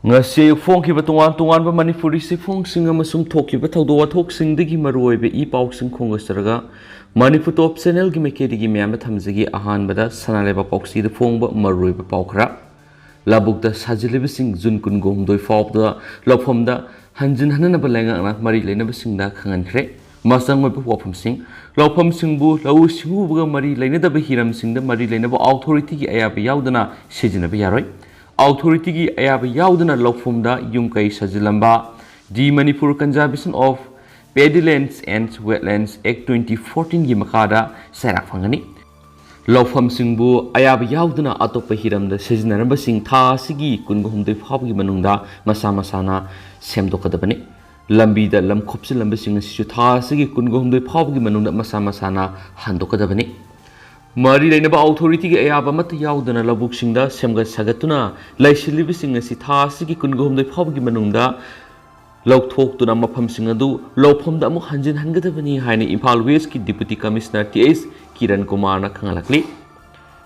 ngasi phong ki batungan tungan ba manipuri si phong singa masum thoki ba thodo wa thok sing digi maroi be I pauk sing khong asraga manipur top channel gi mekedi gi myam thamjigi ahan bada sanale ba pauk si de phong ba maroi ba paukra labuk da sajile sing jun kun gom doi fop da lopom da hanjin hanana ba lenga na mari lena ba sing da khangan khre masang mo ba wapum sing lopom sing bu lau singu ba mari lena da ba hiram sing da mari lena ba authority gi aya ba yaudana sejina ba yaroi authority gi ayaba yaudana lofumda yumkai sajilamba the Manipur Conservation of Paddylands and Wetlands Act 2014 gi makada sarak phangani lofam singbu ayaba yaudana atopa hiramda sajinaramba sing tha sigi kungumdei phawgi manungda masa masana semdokadabani lambi da lam khopsi lamba sing sisu tha sigi kungumdei phawgi manungda masa masana handokadabani mari lainaba authority gi ayaba mat yaudana labuk singda semga sagatuna laisilibi sing asi tha sigi kungumdei phawgi manungda lawthoktuna mafam sing adu lawphomda amuk hanjin hangadabani haini Imphal West ki Deputy Commissioner TS Kiran Kumar na khangalakli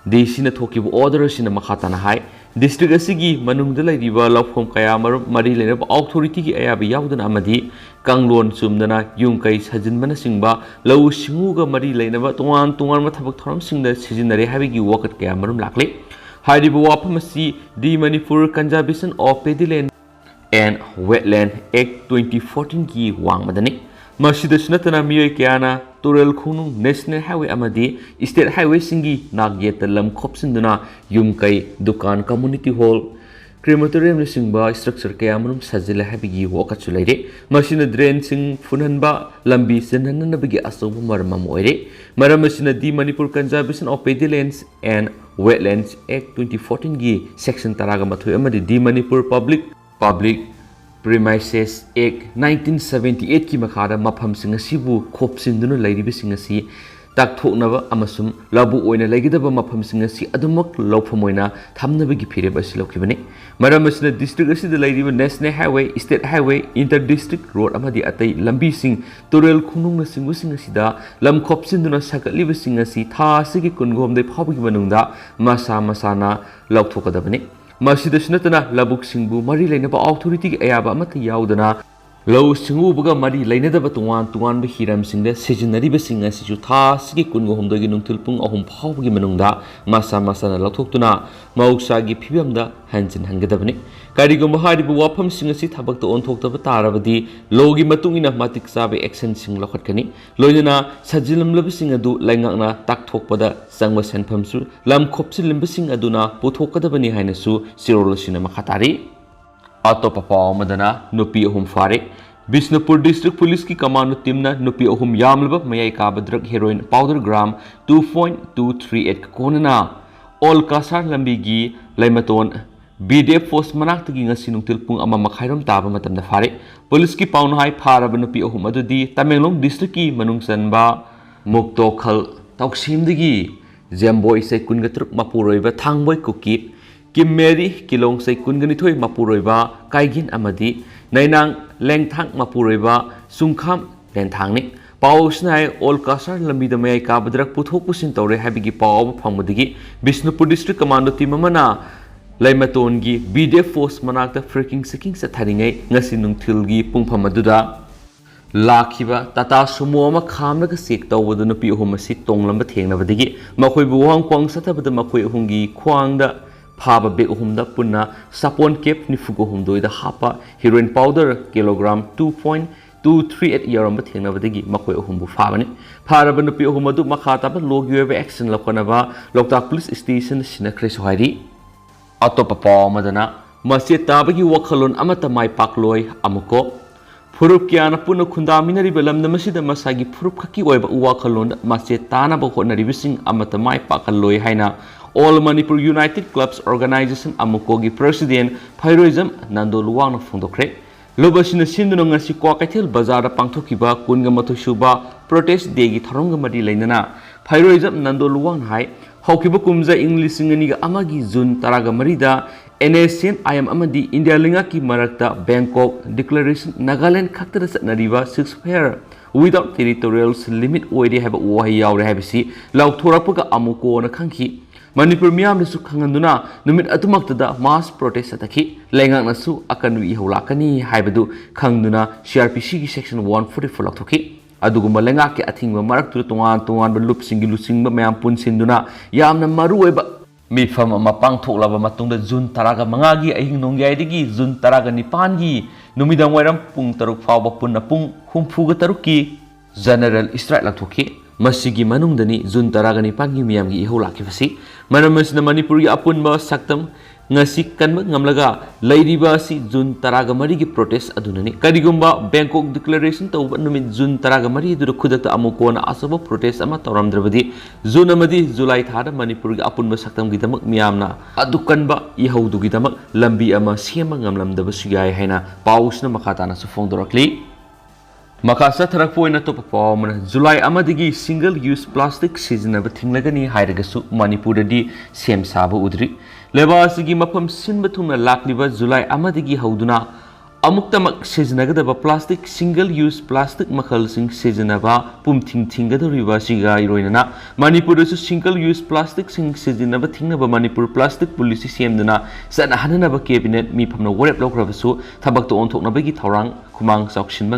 desina thokibu order sina makhatana hai district asigi manungda lairiba lawphom kaya mari lainaba authority gi ayaba yaudana amadi kanglon sumdana yungkai sajinbana singba law singuga mari lainaba tungan ma thabak thoram singda sijinare habigi wakat kaya marum lakle haribu wapamasi the Manipur Conservation of Paddyland and Wetland Act 2014 ki wangmadani masida sunatana miyoi kyana Turel Khunung National Highway amadi State Highway singi nagyet lam khopsinduna yumkai dukan community hall crematorium singba structure kaya manum sajile habigi wakatsu leire masina drain sing funhanba lambi senhanna bigi asobu marmam oire maramasina the Manipur Conservation of Paddylands and Wetlands Act 2014 gi section taraga mathoi amadi the Manipur Public Premises Act 1978 ki makhada mafam sing asibu khopsinduna lairibi sing asi takthoknaba amasum labu oina laigidaba mafam sing asi adumak lawphamoina thamnabagi phireba silokibani maramasina district asida lairiba National Highway State Highway Inter District Road amadi atai lambi sing Turel Khunung na singu sing asida lam khopsinduna sakatliba sing asi tha sigi kungomdai phawgi manungda masa masana lawthokadabani masida sunatana labuk singbu mari lainaba authority gi ayaba amata yaudana law singu buga mari lainadaba tungan ba hiram singda sejinari ba singa sisu tha sigi kungo homdogi nungthil pung ahum phawgi manungda masa masana lawthoktuna mausa gi phibamda hanjin hangadabani karigo maharibu wafam singa si thabak to onthoktaba tarabadi logi matungina matik sabe action sing lokhatkani loinana sajilam lab sing adu laingakna takthokpada sangwa senphamsu lam khopsilimba sing aduna puthokadabani hainasu sirolosina makhatari atopa paw madana nupi ahum fare Bisnupur District Police ki commando team na nupi ahum yamlaba mayai ka drug heroin powder gram 2.238 konana all kasar lambi gi laimaton BDF force manak tagi ngasi nungtil pung ama makhairam taba matamda fare police ki pawn hai pharaba nupi ahum adudi Tamenglong district ki manungsanba mukto khal tawsim digi Zemboy se kungatruk mapuroiba thangboy kuki Kim Mary kilong say kunganitoy mapuroiba kaigin amadi nainang lengthang mapuroiba sungkham lengthangni pausnai all kasar lambi da mayai ka badrak puthok pusin tawre habigi paw phangmudigi Bisnupur District Commando team amana laimaton gi BDF force manakta freaking seeking sa tharingai ngasi nungthil gi pungpham aduda lakhiba tata sumo ama khamnaga sek tawbadu nupi ahum asi tonglamba thengnabadigi makhoi buwang kwang satabada makhoi ahungi khwangda Phaba beg humda punna sapon cap nifugo humdoi da hapa heroin powder kilogram 2.238 yaram thengna badagi makoi humbu phabani pharaba nupi humadu makhata ba logiwebe action lakonaba Loktak Police Station sina khreso hairi atopa paw madana masje tabagi wakhalon amata mai pakloi amuko Furup kiana punna khundaminari belam namasida masagi furup khaki oiba wakhalon masje tana ba honari bising amata mai pakaloi haina All Manipur United Clubs Organization Amukogi President Phairoism Nando Luwang Phongdokre Lobasina Sinduna ngasi Kwakaithel Bazar da pangthokiba kunga mathusuba protest day gi tharongga mari leinana Phairoism Nando Luwang hai haukiba kumza English ngani ga amagi June taraga marida NACN IM amadi India linga ki marakta Bangkok Declaration Nagaland khakta satnariba 6 fair without territorial limit oide haba wahi yaure habisi lauthorapaga amuko na khangki Manipur miyamdasu khanganduna numit atumaktada mass protest ataki lengaknasu akanwi ihawlakani haibadu khangduna CRPC gi section 144 lakhoki adugumba lengak ke athingba maraktu tongan lupsingi lusingba mayam punsinduna yamna maruoiba mifam ama pangthoklaba matungda June 15 gi ahing nongyai June 19 gi numidang wairam pung 3 fawba punna pung 63 ki general strike lakhoki masigi manungdani June 19 gi miyam gi ihawlakibasi manamasna Manipur gi apunba saktam ngasi kanba ngamlaga lairiba si June 13 gi protest adunani karigumba Bangkok declaration tawba numit June 13 du khudakta amukona asaba protest ama tawramdrabadi June amadi July thada Manipur gi apunba saktam gi damak miyamna adukanba ihawdu gi damak lambi ama sema ngamlamdaba sigai haina pausna makatana su fongdorakli Makasa Tarakpoina Topapomana, July Amadigi single use plastic season of a Tinglagani Haidagasu, Manipuradi, Sem Saba Udri, Levasigi Mapam Sinbatuna Lakliva, July Amadigi Hauduna, Amuktamak seasonagada plastic single use plastic makalsing seasonava, Pum Ting Tinga the Riva Siga Iroina, Manipurasu single use plastic sing seasonava Tinga Manipur plastic police Siemdana, San Hananava cabinet, me from the Warep Lokravasu, Tabak to Ontoknabagi Tarang, Kumang Sakshin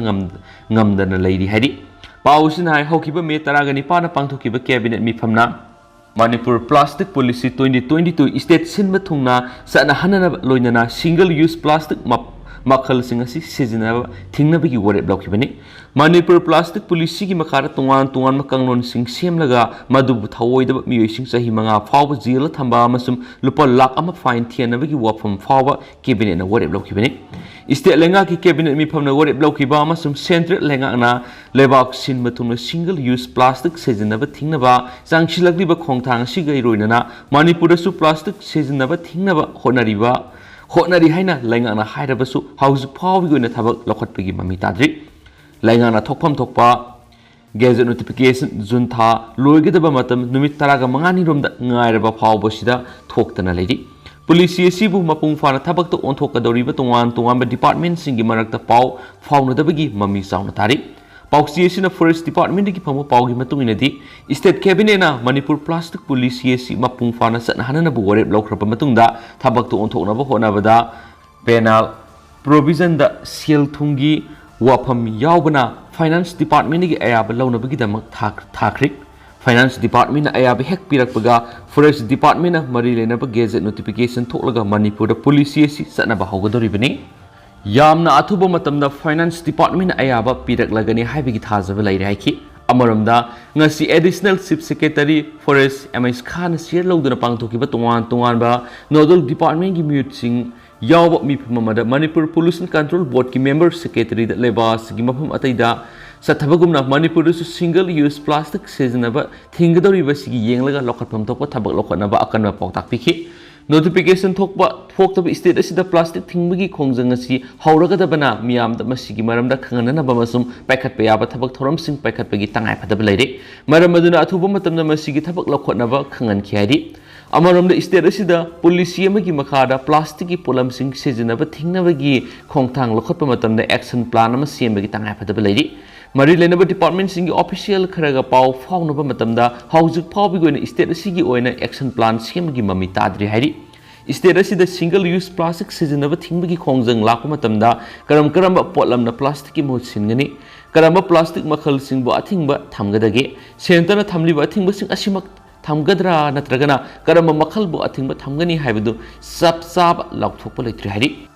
Ngamdana Lady Hedi. Pausin High Hokiba Me Taragani Pana Pangtokiba cabinet me from na. Manipur plastic policy 2022 state Sinbatuna, San Hanana Loinana, single use plastic Makal Singasi seasonava Tingnabigi Warep Blokibani. Manipur plastic policy gi makara tungan makangon sing semlaga madu thawoida miyosing sahi manga fawa zila thamba masum lupa lak ama fine thianabagi wafam fawa cabinet na Warep Blokibani. State lenga ki cabinet mi phamna Warep Blokiba masum central lenga na lebak sin matuna single use plastic seasonava thingnaba sangshilakliba khongthang siga iroinana Manipur su plastic seasonava thingnaba Hotnari haina Langana Haidabasu, House Power going to have a Lokotpigi Mamitadri. Langana Tokpam Tokpa, Gazette notification, Zunta, Lugidaba Matam, Numitaraga Mangani Rum that Nairaba Power Boshida, talked a lady. Police Sibu Mapung Fana Tabak to Ontokadoriba to one department singing Marakta Pow, found the Bigi Mami Soundatari. Pauxi na Forest Department ki pamo paugi matunginadi State Cabinet na Manipur Plastic Police si mapung fana sa nahana bu Warep Blokrapa matungda tabak to ontok na ba bada penal provision da sel thungi wapam yaubana Finance Department ki ayaba launa bagi damak thakrik Finance Department na ayaba hek pirakpaga Forest Department na mari lena ba gazette notification thoklaga Manipur da police si sa na ba hogadoribani Yamna Atuba Matamda Finance Department Ayaba Pirak Lagani Habigi Tazava Lairaki Amaramda Nasi Additional Chief Secretary Forest MS Khan Sir Lodana Pangtoki Batuan ba Nodal Department ki Muting Yawa Mipamada Manipur Pollution Control Board ki Member Secretary that Lebas Gimapum Ataida Satabagumna Manipur single use plastic seasonaba Tingadori Vasigi Yanglaga Lokapam Topa Tabak Lokanaba Akana Potak Piki Notification Tokba Fokta state as the plastic Tingbagi Kongzangasi, Hauragadabana, Miam, the Masigi Maram da Kanana Bamasum, Packet Payaba Tabak Toram Sing Packet Pagitang Ipadablade, Maramaduna Tubumatam the Masigi Tabak Lokonava, Kangan Kiadi. Amaram the state as the Policiamagi Makada, Plastiki Polam Sing seasonaba Tingnavagi, Kongtang Lokopamatam, the action plan of Siam Bagitang Ipadablade. Marilena Department Singi official Karaga Pau, Fauna Matamda, House of Pau Bigon state Sigi Oina action plan Siamgi Mami Tadri Hari. State the single use plastic season of a Tingbagi Kongzang Lakumatamda, Karamba Potlam the plastic emote singani, Karamba plastic makal sing bo atingba Tamgadage, Sentana Tamliba Tingbasing Ashimak Tamgadra Natragana, Karamba Makalbo atingba Tamgani Habidu, Sab Lautopolitri Hari.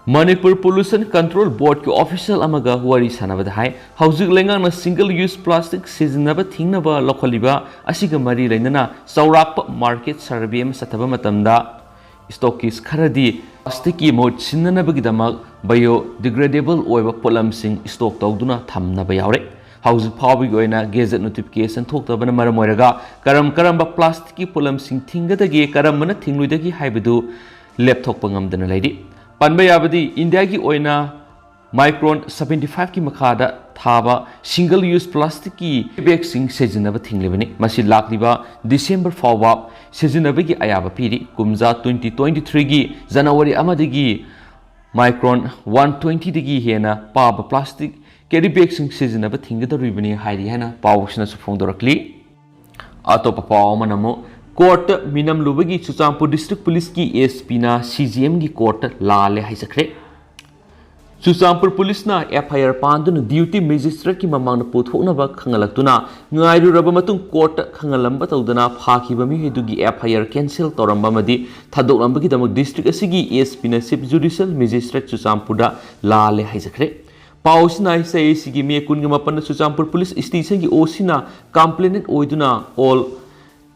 Manipur Pollution Control Board ki official amaga wari sanabada hai housing lenga na single use plastic seasonaba thingnaba lokaliba asiga mari lainana saurak market survey am sataba matamda stockist kharadi plastic ki mod sinnanabagi damak biodegradable oiba polam sing stock tawduna thamnaba yaure house power goina gazette notification thoktabana maramoiraga karamba plastic ki polam sing thingadagi karamana thingluidagi haibidu laptop pangamdana laidi Panbayabadi India ki oina micron 75 ki makada thaba single use plastic ki bag sing seasonaba thinglebani masi lakliba December fawa seasonaba ki ayaba piri kumza 2023 gi January amadigi micron 120 digi hena paba plastic carry bag sing seasonaba thingada ribani hairi hena pawsna su phongdorakli atopa paw manamo court minamlubagi Ccpur district police की ASP ना CJM की court लाले Haijakhre Ccpur police ना FIR पांदुन duty magistrate की ममांग पुथोकनबा खंगलक्तुना ngairuraba matung court khangalamba tawdana phakiba mi hedugi FIR cancel toramba madi thadoknambagi damak district asigi ASP na chief judicial magistrate Ccpur da Lalle Haijakhre pausna sai sigi me kun mapan Ccpur police station ki osina complainant oiduna all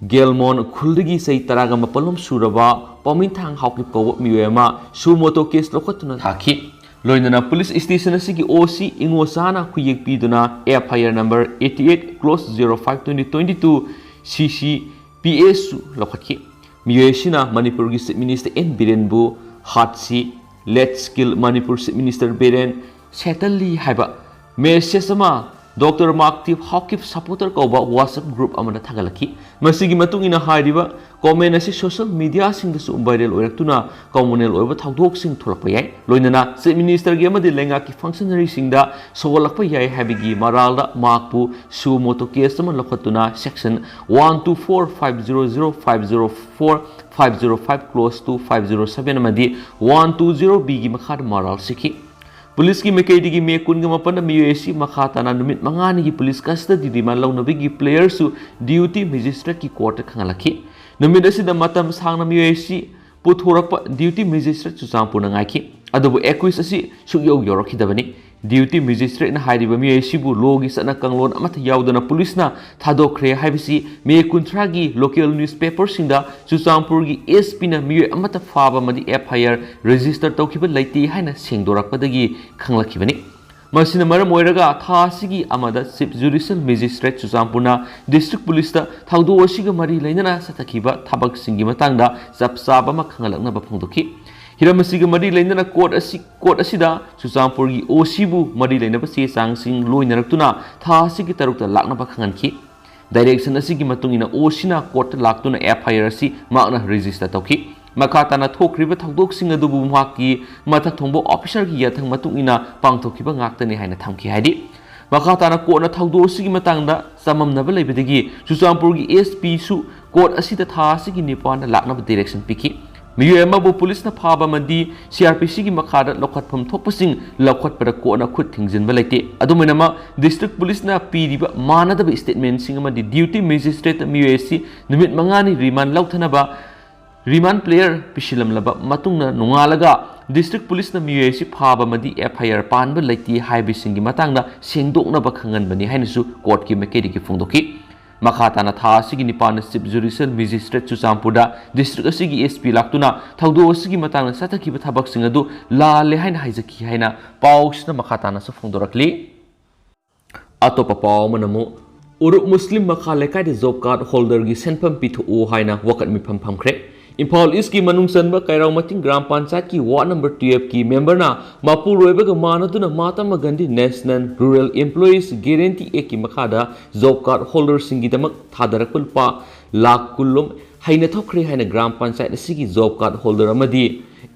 Gelmon Kuldigi say Taraga Mapalum Suraba, Pomintang Hawkip Kow Muema, Sumoto case Lokotuna Haki, Loinana Police Station Sigi OC Ingosana Kuyik Piduna, FIR number 88 close 05 2022 CCPS Lokaki, Mueshina Manipur Minister N Birenbu, Hatsi, Let's Skill Manipur Minister Biren, Settlely Haba, Mesesama. Dr. Marktif Hawkip supporter kauba WhatsApp group amana thagalaki masigi matung ina hairiba comment asi social media sing da su viral oiraktuna communal oiba thawdok sing thulakpa yai loinana se minister gi amadi lenga ki functionary sing da sogolakpa yai habigi maralda markpu su moto case man lokhatuna section 124500504 505 close to 507 amadi 120 b gi makhad maral sikhi Police ki mekedi ki mekun ga mapan na MUAC makhata na numit mangani ki police custody di man law na bigi players su duty magistrate ki court khangalaki numit asida matam sang na MUAC puthorakpa duty magistrate Ccpur na ngai ki adubu equis asi sugyo yorokidabani duty magistrate na hairiba MUAC bu logi sana kanglon amata yaudana police na thadokre haibisi me kuntragi local newspaper sinda Ccpur gi SP na MUA amata faba madi FIR register tawkiba laiti haina sengdorakpadagi khanglakibani masina maram oiraga thasigi amada chief judicial magistrate Ccpur na district police ta thawdo asiga mari lainana satakiba thabak singi matangda sapsaba ma khangalakna ba phongdoki Hiramasiga mari lainana court asida Ccpur gi OC bu mari lainaba se sang sing loinaraktuna thasigi tarukta lakna ba khanganki direction asigi matungina OC na court laktuna FIR si makna register tawki makata na thokriba thangdok sing adubu mhaki mathak thongbo officer gi yathang matungina pangthokiba ngaktani haina thamki haidi makata na court na thawdo sigi matangda samamnaba leibedagi Ccpur gi SP su court asida thasigi nipan lakna direction piki Miyuema bu police na phaba madi CRPC gi makhada lokhatpham thokpasing lokhatpada ko na khut thingjin balaite adumenama district police na piriba manadaba statement sing amadi duty magistrate MUAC numit mangani remand lauthanaba remand player pishilam laba matungna nungalaga district police na MUAC phaba madi FIR panba laiti haibising gi matangda sengdokna ba khangan bani hainisu court ki mekedi ki phongdoki Makata na thasigi nipan chief judicial magistrate Ccpur da district asigi SP laktuna thawdo asigi matang satakiba thabak sing adu Lalle haina haijaki haina paus na makata na sa phongdorakli atopa paw manamo uruk muslim makha lekai de job card holder gi senpham pithu o haina wakat mi pham pham khre Imphal East ki manung sanba kairau mating gram panchayat ki ward number 12 ki member na mapu roiba ga manaduna Mahatma Gandhi National Rural Employees Guarantee Act ki makhada job card holder singi damak thadarakul pa lakh kullum haina thokre haina gram panchayat asigi job card holder amadi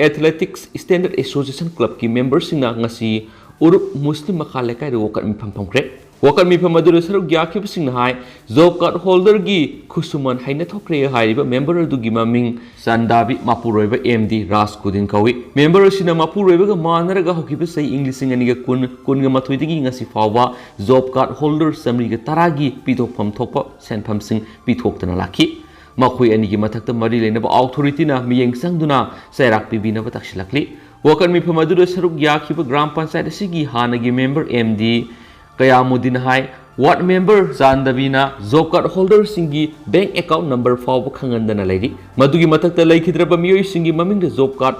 Athletics Standard Association Club ki member singna ngasi uruk muslim makha lekai ro wakat mi pham pham khre Wakar mi phamaduru saruk gyakib sing hai job card holder gi khusuman haina thokre haiba member du gi maming sandabi mapuroiba MD Raskudin kawi member sina mapuroiba ga manaraga hokiba sei english ani ga kun ga mathoi digi ngasi fawa job card holder samri ga taragi pithokpham thokpa senpham sing pithoktana lakhi makhoi ani gi mathakta mari lena ba authority na miyeng sangduna sairak pibina ba taksilakli wakar mi phamaduru saruk gyakiba gram panchayat sigi hanagi member MD Kayamudin hai ward member Zandavina job card holder singi bank account number fawba khangandana lairi madugi mathakta laikhidraba miyoi singi maming de job card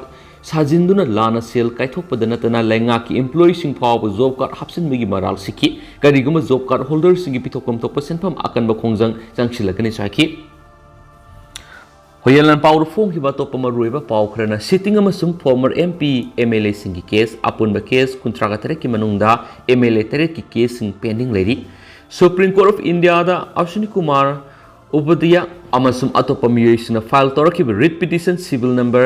sajinduna lana sel kaithokpadana tana lenga ki employee sing fawba job card hapsin migi maral sikhi kariguma job card holder singi pithokom tokpa senpham akanba khongjang changsilakani chaki Hoyalan power phone ki bato pamaruiba pau khrana sitting amasum former MP MLA singi case apunba case kuntraga tere ki manungda MLA tere ki case sing pending lady Supreme Court of India da Ashwini Kumar Upadhyaya amasum atopa miyosina file toraki writ petition civil number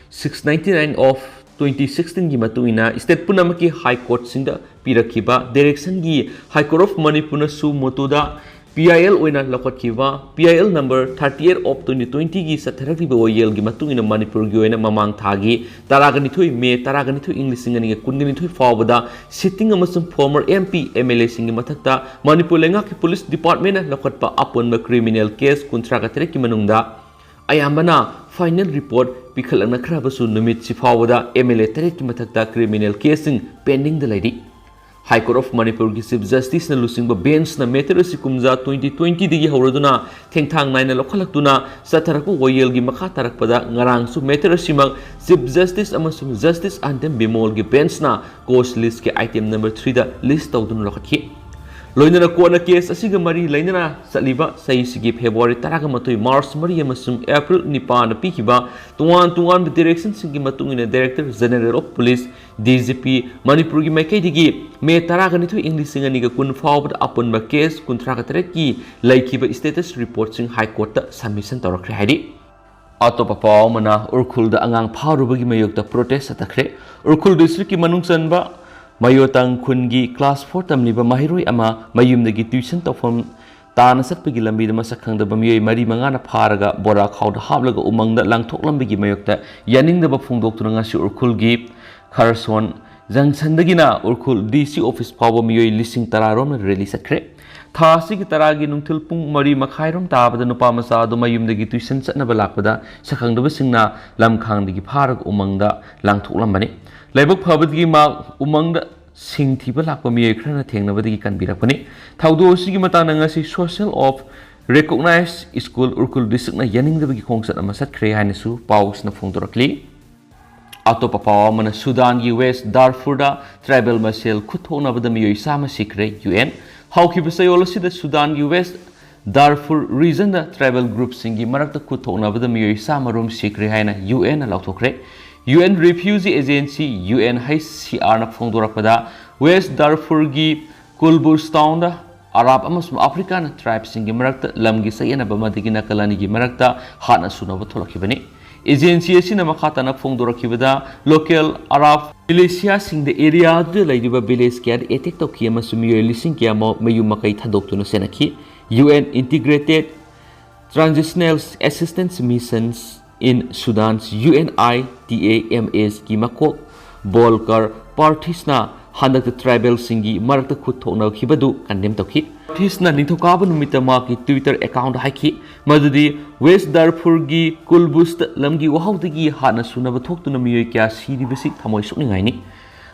699 of 2016 gi matuina state punamaki high court singda pirakiba direction gi High Court of Manipur na su motuda PIL oina lokotkiba PIL number 38 of 2020 gi satharakliba oyel gi matungina Manipur gi oina mamang thagi taraganithoi me taraganithoi English ngani ga kunganithoi fawbada sitting amasum former MP MLA singi mathakta Manipur lenga ki police department na lokotpa aponba criminal case kuntraga tere ki manungda ayambana final report pikhalana khrabasu numit si fawbada MLA tere ki mathakta criminal case pending the lady High Court of Manipur ki Chief Justice na lusingba bench na matter si kumza 2020 digi hauraduna thengthang naina lokhalaktuna satharaku oyel gi makha tarakpada ngarang su matter simang Chief Justice amasung Justice Anthem Bimol gi bench na cause list ki item number 3 da list tawdun lokhathi loinana kona case asiga mari lainana saliba saisigi February taraga matoi March mari amasung April nipan na pikiba tuan direction singi matungina Director General of Police DGP Manipur gi maikai digi me taraga nitu English singani ga kun fawbad upon ba case kuntraga tere ki laikiba status report sing High Court ta submission torakre haidi atopa paw mana urkhul da angang phawrubagi mayokta protest atakre urkhul district ki manungsan ba Mayotang Kungi class 4 tamliba mahiroi ama mayumdagi tuition tawfam tana satpagi lambi da masakhangda bamiyoi mari mangana pharaga bora khawda hablaga umangda langthoklambigi mayokta yaning da ba phungdoktuna ngasi urkhul gi Kharson Jangsandagina urkhul DC office phawa miyoi lising tararom release sakre thasi gi taragi nungthil pung mari makhairom tabada nupa masa do mayumdagi tuition satnaba lakpada sakhangda singna lamkhangdagi pharag umangda langthoklambani Laibuk Pabadi ma umang sing tiba lakpa miyai khrana thengnabadagi kanbirakpani thaudo sigi matana ngasi social of recognized school urkul district na yaningdabagi khongsat ama satkre haina su paus na phongdorakli atopa pawa mana Sudan gi West Darfur da tribal masel khuthonabada miyai sama sikre UN haukiba sayolosida Sudan gi West Darfur region da tribal group singi marakta khuthonabada miyai sama rom sikre haina UN na lauthokre UN Refugee Agency UNHCR na phongdorakpada West Darfur gi Kulburstown da Arab amasum African tribes singi marakta lamgi sayena bamadigi nakalani gi marakta hana sunaba tholakibani agency asina makhata na phongdorakibada local Arab militia sing the area de laidiba village kya attack to ki amasum lising kya mayum makai thadoktuna senaki UN Integrated Transitional Assistance Missions in Sudan's UNITAMS ki makok bolkar partisna handak tribal singi marakta khuthona khibadu condemn tokhi partisna nithokaba numita ma ki Twitter account haiki madudi West Darfur gi Kulbust lamgi wahawdagi hana sunaba thoktuna miyoi kya siri basic thamoi sukningai ni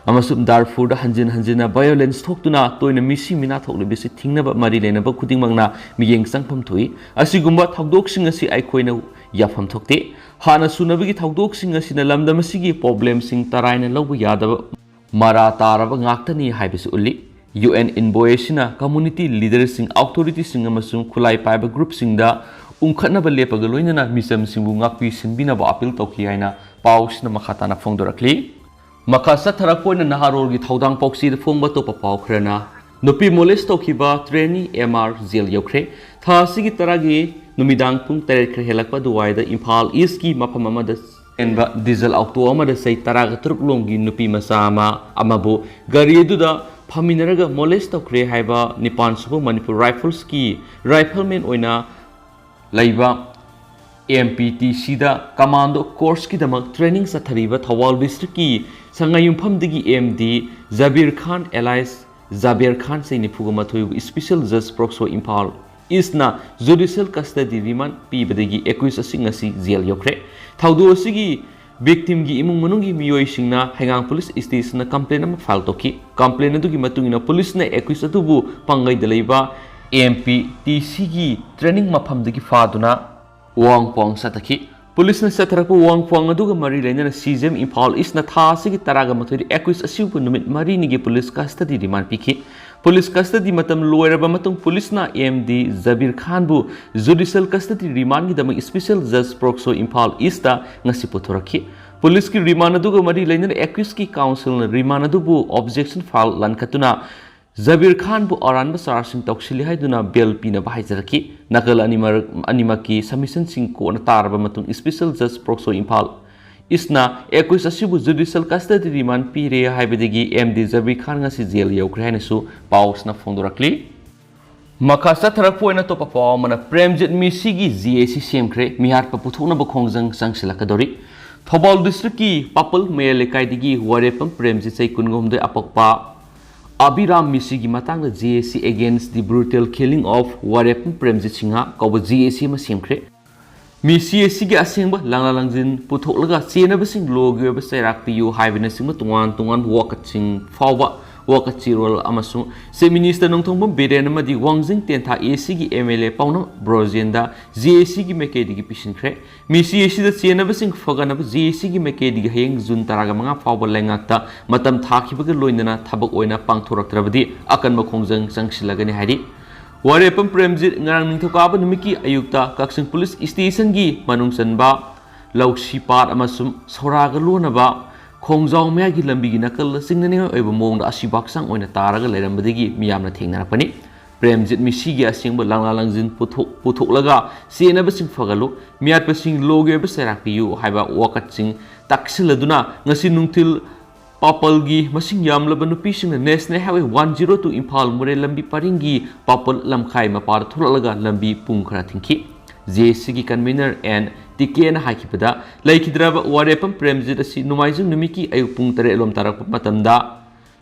amasum Darfur da hanjina violence thoktuna toina misi mina thokle bisi thingnaba mari lenaba khudingmangna miyeng sangpham thui asigumba thakdok sing asi aikoina yafam thokte hana sunabagi thakdok sing asina lamdam asigi problem sing taraina lobu yadaba mara taraba ngaktani haibisi ulli UN envoy sina community leaders sing authority sing amasum khulai paiba group sing da ungkhatnaba lepaga loinana misam singbu ngakpi sinbinaba appeal tokhi haina pausna makhatana phongdorakli Makasa tharakoina naharol gi thaudang poksi de phongba to papaw khrana nupi molest tokiba trainee MR jail yokre thasi gi taragi numidang pung tere khre helakpa duwai da Imphal East ki mafam amada enba diesel auto amada sei taraga truklong gi nupi masama amabu gari du da phaminaraga molest tokre haiba Nipan Subu Manipur Rifles ki rifleman oina laiba MPTC da commando course ki damak training sathariba Thawal district ki sangayumpham digi MD Zabir Khan Elias Zabir Khan se nifugama thoyu special judge proxo Imphal isna judicial custody remand pibadagi 21 asingasi jail yokre thaudo asigi victim gi imung manungi miyoi singna hengang police station na complaint am file toki complaint adu gi matungina police na 21 atubu pangai dalaiba MPTC gi training mafam dagi faduna Wang Pong Sataki Police na satrapo Wang Pong aduga mari lainana CJM Imphal is na thasi gi taraga mathuri equis asiu numit mari ni gi police custody remand pikhi police custody matam loiraba matung police na MD Zabir Khan bu judicial custody remand gi damang special judge proxo Imphal is ta ngasi pothoraki police ki remand aduga mari lainana equis ki council na remand adu bu objection file lankatuna Zabir Khan bu aran ba sarsing toksili haiduna bail pina ba haijaraki nakal animaki submission sing ko na tarba matung special judge proxo Imphal isna 21 asibu judicial custody remand pire haibadagi MD Zabir Khan ngasi jail yokre haina su paus na phongdorakli Maka sathrak poina to papa mana Premjit Misigi GAC semkhre mihar pa puthona ba khongjang sangsilakadori Thobal district ki papal mele kaidigi warepam Premjit sai kungomde apokpa Abiram Misigi matang GAC against the brutal killing of warepam Premjit Singha ko GAC ma semkhre Misi asigi asingba langlangjin putholaga chenaba sing logi ba sairak piu haibina singma tungan wakaching fawa wakachirol amasung se minister nongthong beren amadi wangjing tentha AC gi MLA pauna brozenda GAC gi mekedi gi pisinkhre misi AC da chenaba sing fagana ba GAC gi mekedi gi hayeng jun taraga manga fawa lengakta matam thakhiba gi loinana thabak oina pangthoraktrabadi akan ma khongjang sangsilagani hari Warepam Premjit ngarang ningthokaba numiki ayukta kaksing police station gi manungsanba lausipat amasum soraga lonaba khongjau mya gi lambi gi nakal singnani oiba mongda asibaksang oina taraga leirambadigi miyamna thengnarapani Premjit misi gi asingba langlalangjin putholaga senaba sing fagalo miyat pasing loge ba serakpiu haiba wakaching taksiladuna ngasi nungtil Papalgi masing yamlaba nupi sing National Highway 102 Impal Mure lambi paringi papal lamkhai mapar thulalaga lambi pungkhara thingki GAC gi convener and TK na haikipada laikhidraba warepam Premjit asi numaijung numiki ayuk pung 3 lom tarak matamda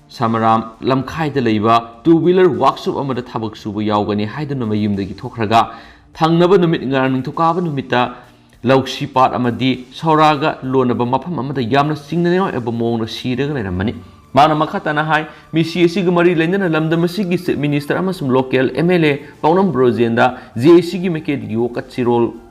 Samaram lamkhai da leiba two-wheeler workshop amada thabak subu yaugani haidana mayumdagi thokraga thangnaba numit ngarang ningthokaba numita Lauksipat amadi sauraga lonaba mafam amada yamna singnane eba mongna siraga leiramani mana makhatana hai misi asi gi mari lendana lamdam asi gi minister amasum local MLA paunam brozenda GAC gi mekedi gi wokat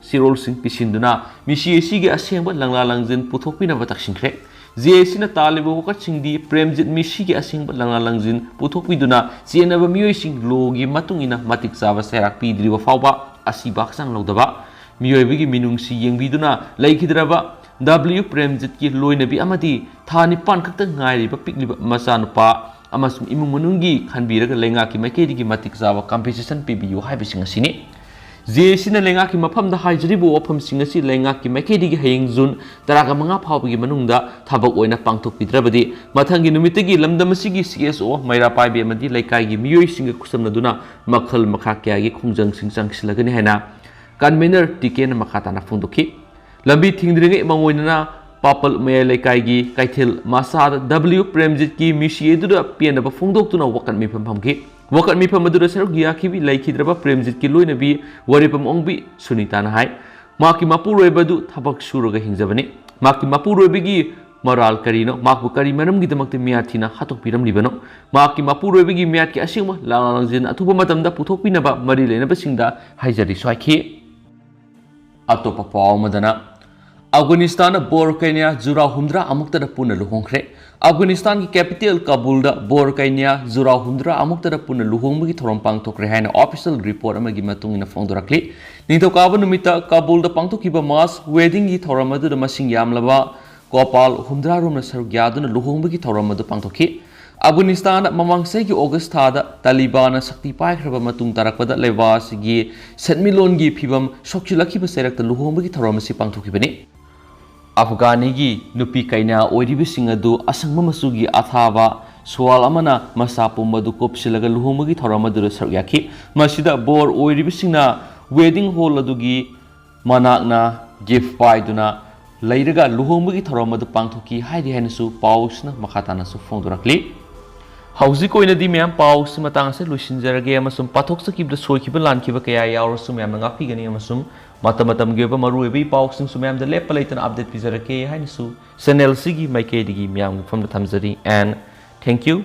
sirol sing pisinduna misi asi gi asengba langlalangjin puthokpina bataksingkhre GAC na talibu wokat singdi Premjit misi gi asengba langlalangjin puthokpiduna chenaba miyoi sing logi matungina matik chaba serak pidriba fawba asibak sang lodaba Miyoibigi minungsi yengbiduna laikhidraba W Premjit ki loinabi amadi thani pan khakta ngairi ba pikliba masanupa amasum imung manungi khanbiraga lenga ki makedi ki matik jawa compensation pibiu haibising asini GAC na lenga ki mafamda haijribu wafam singasi lenga ki makedi ki hayeng jun taraga manga phawbigi manungda thabak oina pangthok pidrabadi mathangi numitagi lamdamasigi CSO maira paibe amadi laikai gi miyoi singa kusamnaduna makhal makha kya gi khungjang sing changsilagani haina Convener TK na makatana funduki lambi thingdringe mangoinana papal mele kaigi kaithil masad W Premjit ki misi eduda pianaba fungdoktuna wakan mifam phamki wakan mifam adura seruk yakhibi laikhidraba Premjit ki loinabi waripam ongbi sunita na hai maki mapuroibadu thabak suraga hingjabani maki mapuroibigi moral karino makbu kari manam gidamakte miyathina hatokpiram libano maki mapuroibigi miyat ki asingma langalangjin athuba matamda puthokpinaba mari lenaba singda haijari swaikhi Atopa paw madana Afghanistan bor Kenya jura hundra amukta da puna luhongkhre Afghanistan ki capital Kabul da bor Kenya jura hundra amukta da puna luhongbugi thorom pangthokre haina official report amagi matungina phongdorakli ningthokaba numita Kabul da pangthokiba mass wedding gi thorom adu da masing yamlaba Gopal hundra romna saruk yaduna luhongbugi thorom adu pangthokhi Afghanistan mamangsai ki August thada Taliban sakti paikraba matung tarakpada lewasi gi setmilon gi phibam sokchilakhi ba serakta luhongba gi thoramasi pangthokibani Afghani gi nupi kaina oiribi singadu asangma masugi athaba swal amana masapu madu kopsilaga luhongba gi thoramadu saruk yakhi masida bor oiribi singna wedding hall adugi manakna gift paiduna leiraga luhongba gi thoramadu pangthoki haidi hainasu pausna makhatana su phongdorakli Hausi ko ina di miyam pau simatang se lusinjarage amasum pathok sakibda soikiba lankiba kaya yaurasu miyam ngapi gani amasum matam geba maruebi pau sing sumyam da lepalaitan update pijarake hainisu channel sigi maike digi miyam from the thamjari and thank you